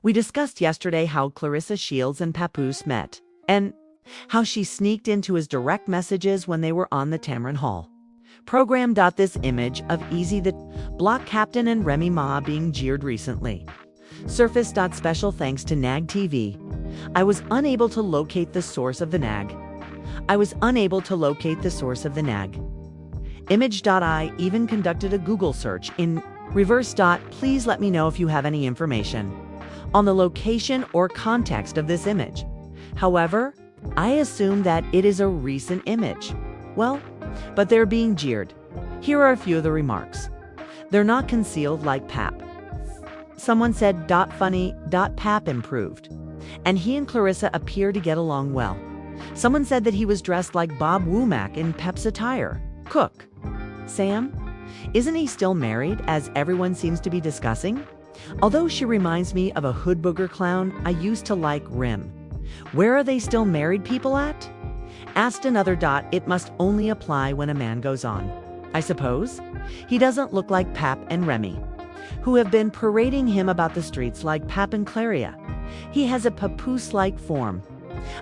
We discussed yesterday how Claressa Shields and Papoose met, and how she sneaked into his direct messages when they were on the Tamron Hall program. This image of Eazy the Block Captain and Remy Ma being jeered recently surfaced. Special thanks to Nag TV. I was unable to locate the source of the nag. Image. I even conducted a Google search in reverse. Please let me know if you have any information on the location or context of this image. However, I assume that it is a recent image. Well, but they're being jeered. Here are a few of the remarks. They're not concealed like Pap. Someone said, funny, Pap improved. And he and Claressa appear to get along well. Someone said that he was dressed like Bob Womack in Pep's attire. Cook. Sam? Isn't he still married, as everyone seems to be discussing? Although she reminds me of a hood booger clown I used to like. Rim. Where are they still married people at? Asked another. It must only apply when a man goes on, I suppose. He doesn't look like Pap and Remy, who have been parading him about the streets like Pap and Claressa. He has a Papoose-like form.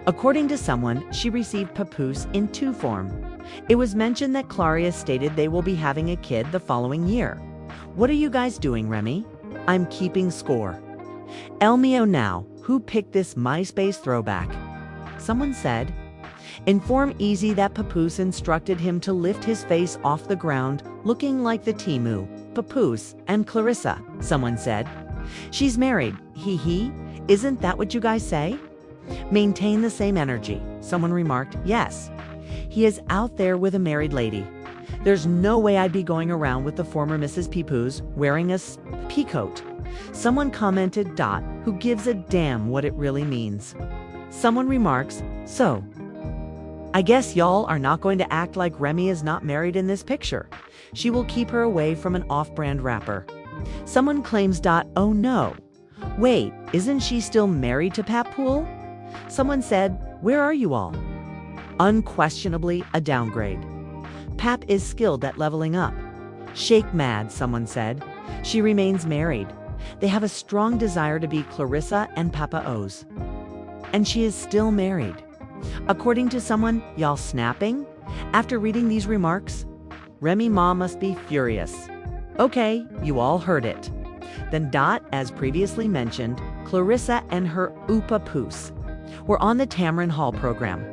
According to someone, she received Papoose in 2 form. It was mentioned that Claressa stated they will be having a kid the following year. What are you guys doing, Remy? I'm keeping score. Elmio now, who picked this MySpace throwback? Someone said, inform Eazy that Papoose instructed him to lift his face off the ground, looking like the Timu, Papoose and Claressa. Someone said, she's married, he. Isn't that what you guys say? Maintain the same energy. Someone remarked, yes. He is out there with a married lady. There's no way I'd be going around with the former Mrs. Papoose wearing a peacoat. Someone commented, who gives a damn what it really means? Someone remarks, so I guess y'all are not going to act like Remy is not married in this picture. She will keep her away from an off-brand rapper. Someone claims, oh no. Wait, isn't she still married to Papoose? Someone said, where are you all? Unquestionably a downgrade. Pap is skilled at leveling up. Shake mad, someone said. She remains married. They have a strong desire to be Claressa and Papoose. And she is still married. According to someone, y'all snapping? After reading these remarks, Remy Ma must be furious. Okay, you all heard it. Then as previously mentioned, Claressa and her Papoose were on the Tamron Hall program.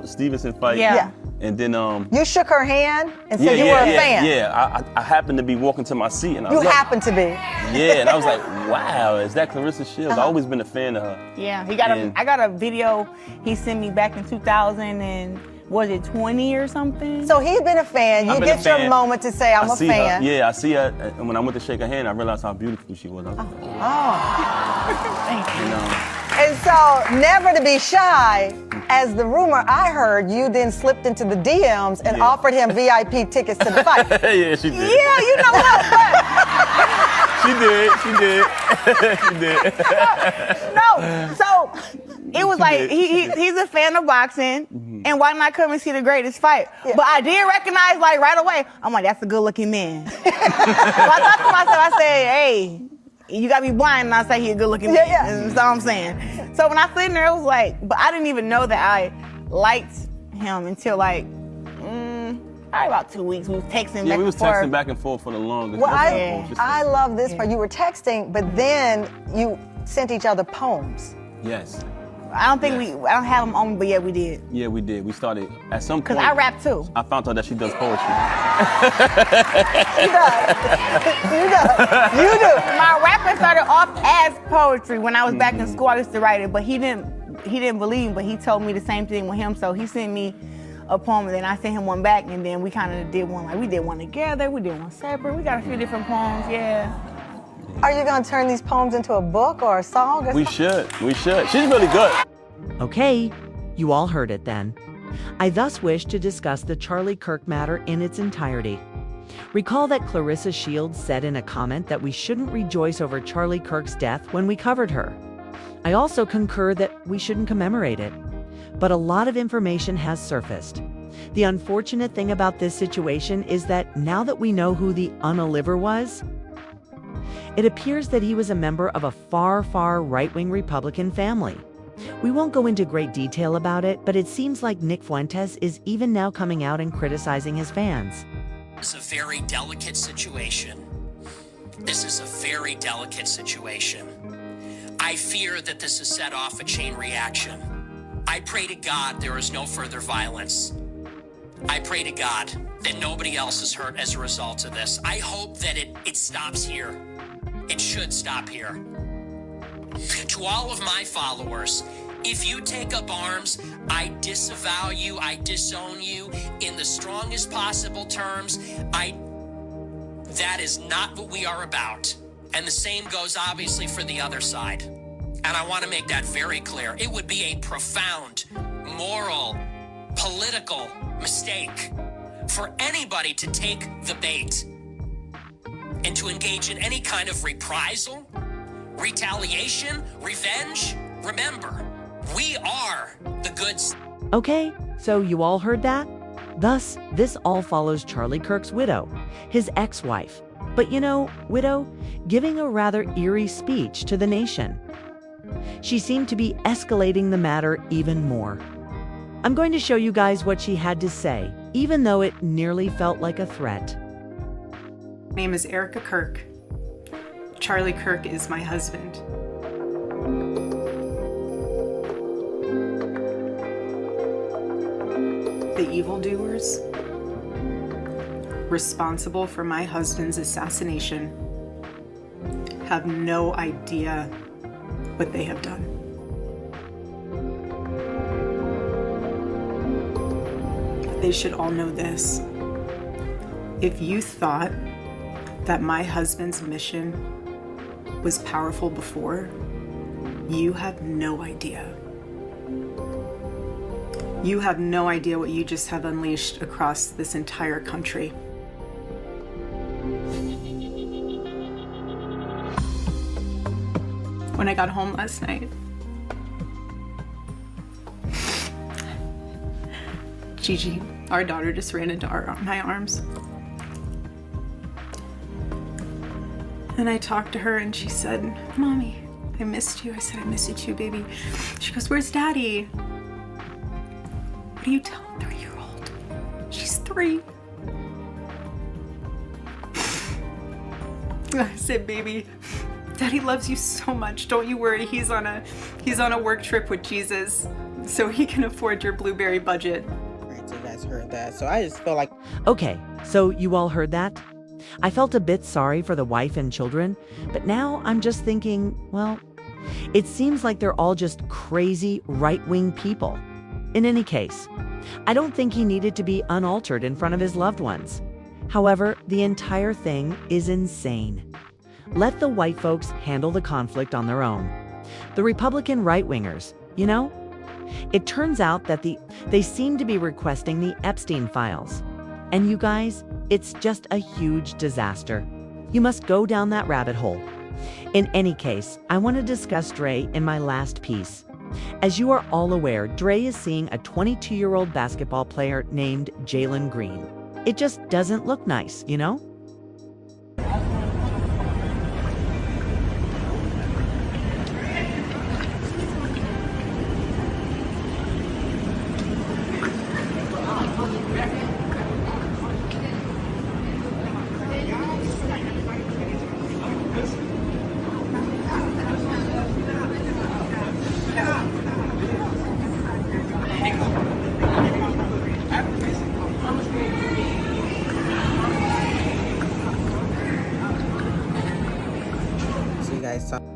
Stevenson fight. Yeah. And then you shook her hand and said you were a fan. Yeah, I happened to be walking to my seat and I was You happened to be. Yeah, and I was like, wow, is that Claressa Shields? I've always been a fan of her. Yeah, I got a video he sent me back in 2000 and was it 20 or something? So he's been a fan. You get your moment to say I'm a fan. Yeah, I see her, and when I went to shake her hand, I realized how beautiful she was. I was like, Thank you. You know. And so, never to be shy, as the rumor I heard, you then slipped into the DMs and offered him VIP tickets to the fight. Yeah, she did. Yeah, you know what? She did. No, so it was like he's a fan of boxing, and why not come and see the greatest fight? Yeah. But I did recognize right away. I'm like, that's a good-looking man. So I thought to myself, I said, hey. You got me blind and I say he a good looking man. That's all I'm saying. So when I sit in there, it was like, but I didn't even know that I liked him until like, probably about 2 weeks. We was texting back and forth. Yeah, we was texting back and forth for the longest. Well, I love this part. You were texting, but then you sent each other poems. Yes. I don't think I don't have them on me, but yeah, we did. Yeah, we did. We started at some point. Because I rap too. I found out that she does poetry. You do. My rapping started off as poetry when I was back in school. I used to write it, but he didn't believe me, but he told me the same thing with him. So he sent me a poem, and then I sent him one back, and then we kind of did one. Like we did one together, we did one separate. We got a few different poems, yeah. Are you going to turn these poems into a book or a song? Or we should. She's really good. Okay, you all heard it then. I thus wish to discuss the Charlie Kirk matter in its entirety. Recall that Claressa Shields said in a comment that we shouldn't rejoice over Charlie Kirk's death when we covered her. I also concur that we shouldn't commemorate it. But a lot of information has surfaced. The unfortunate thing about this situation is that now that we know who the unaliver was, It appears that he was a member of a far, far right-wing Republican family. We won't go into great detail about it, but it seems like Nick Fuentes is even now coming out and criticizing his fans. This is a very delicate situation. This is a very delicate situation. I fear that this has set off a chain reaction. I pray to God there is no further violence. I pray to God that nobody else is hurt as a result of this. I hope that it stops here. It should stop here. To all of my followers, if you take up arms, I disavow you, I disown you in the strongest possible terms. That is not what we are about. And the same goes obviously for the other side. And I want to make that very clear. It would be a profound, moral, political mistake for anybody to take the bait and to engage in any kind of reprisal, retaliation, revenge. Remember, we are the good. Okay, so you all heard that? Thus, this all follows Charlie Kirk's widow, his ex-wife. But you know, widow, giving a rather eerie speech to the nation. She seemed to be escalating the matter even more. I'm going to show you guys what she had to say, even though it nearly felt like a threat. My name is Erica Kirk. Charlie Kirk is my husband. The evildoers responsible for my husband's assassination have no idea what they have done. They should all know this. If you thought that my husband's mission was powerful before, you have no idea. You have no idea what you just have unleashed across this entire country. When I got home last night, Gigi, our daughter, just ran into my arms. And I talked to her and she said, "Mommy, I missed you." I said, "I miss you too, baby." She goes, "Where's Daddy?" What do you tell a 3-year-old? She's 3. I said, "Baby, Daddy loves you so much. Don't you worry. He's on a work trip with Jesus, so he can afford your blueberry budget." Right, so you guys heard that. So I just feel like, Okay, so you all heard that? I felt a bit sorry for the wife and children, but now I'm just thinking, well, it seems like they're all just crazy right-wing people. In any case, I don't think he needed to be unaltered in front of his loved ones. However, the entire thing is insane. Let the white folks handle the conflict on their own. The Republican right-wingers, you know? It turns out that they seem to be requesting the Epstein files. And you guys, it's just a huge disaster. You must go down that rabbit hole. In any case, I want to discuss Dre in my last piece. As you are all aware, Dre is seeing a 22-year-old basketball player named Jalen Green. It just doesn't look nice, you know?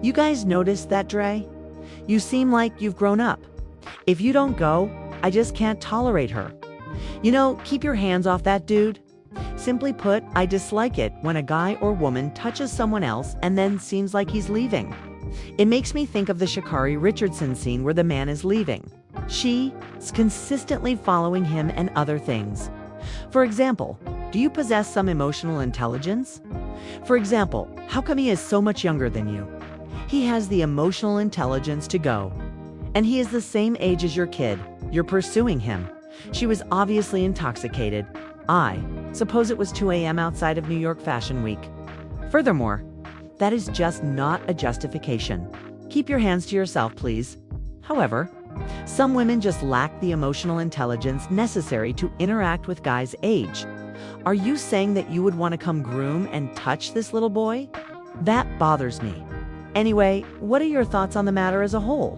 You guys noticed that, Dre? You seem like you've grown up. If you don't go, I just can't tolerate her. You know, keep your hands off that dude. Simply put, I dislike it when a guy or woman touches someone else and then seems like he's leaving. It makes me think of the Sha'Carri Richardson scene where the man is leaving. She's consistently following him and other things. For example, do you possess some emotional intelligence? For example, how come he is so much younger than you? He has the emotional intelligence to go. And he is the same age as your kid. You're pursuing him. She was obviously intoxicated. I suppose it was 2 a.m. outside of New York Fashion Week. Furthermore, That is just not a justification. Keep your hands to yourself, please. However, some women just lack the emotional intelligence necessary to interact with guys' age. Are you saying that you would want to come groom and touch this little boy? That bothers me. Anyway, what are your thoughts on the matter as a whole?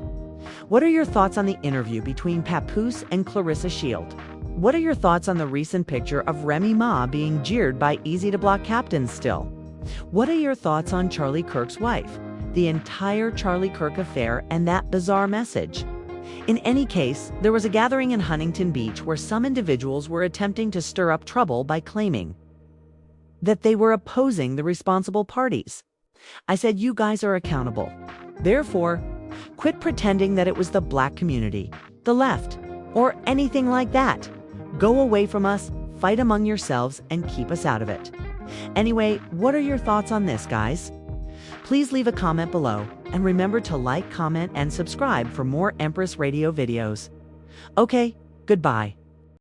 What are your thoughts on the interview between Papoose and Claressa Shields? What are your thoughts on the recent picture of Remy Ma being jeered by Eazy The Block Captain still? What are your thoughts on Charlie Kirk's wife, the entire Charlie Kirk affair, and that bizarre message? In any case, there was a gathering in Huntington Beach where some individuals were attempting to stir up trouble by claiming that they were opposing the responsible parties. I said, you guys are accountable. Therefore, quit pretending that it was the black community, the left, or anything like that. Go away from us, fight among yourselves, and keep us out of it. Anyway, what are your thoughts on this, guys? Please leave a comment below, and remember to like, comment, and subscribe for more Empress Radio videos. Okay, goodbye.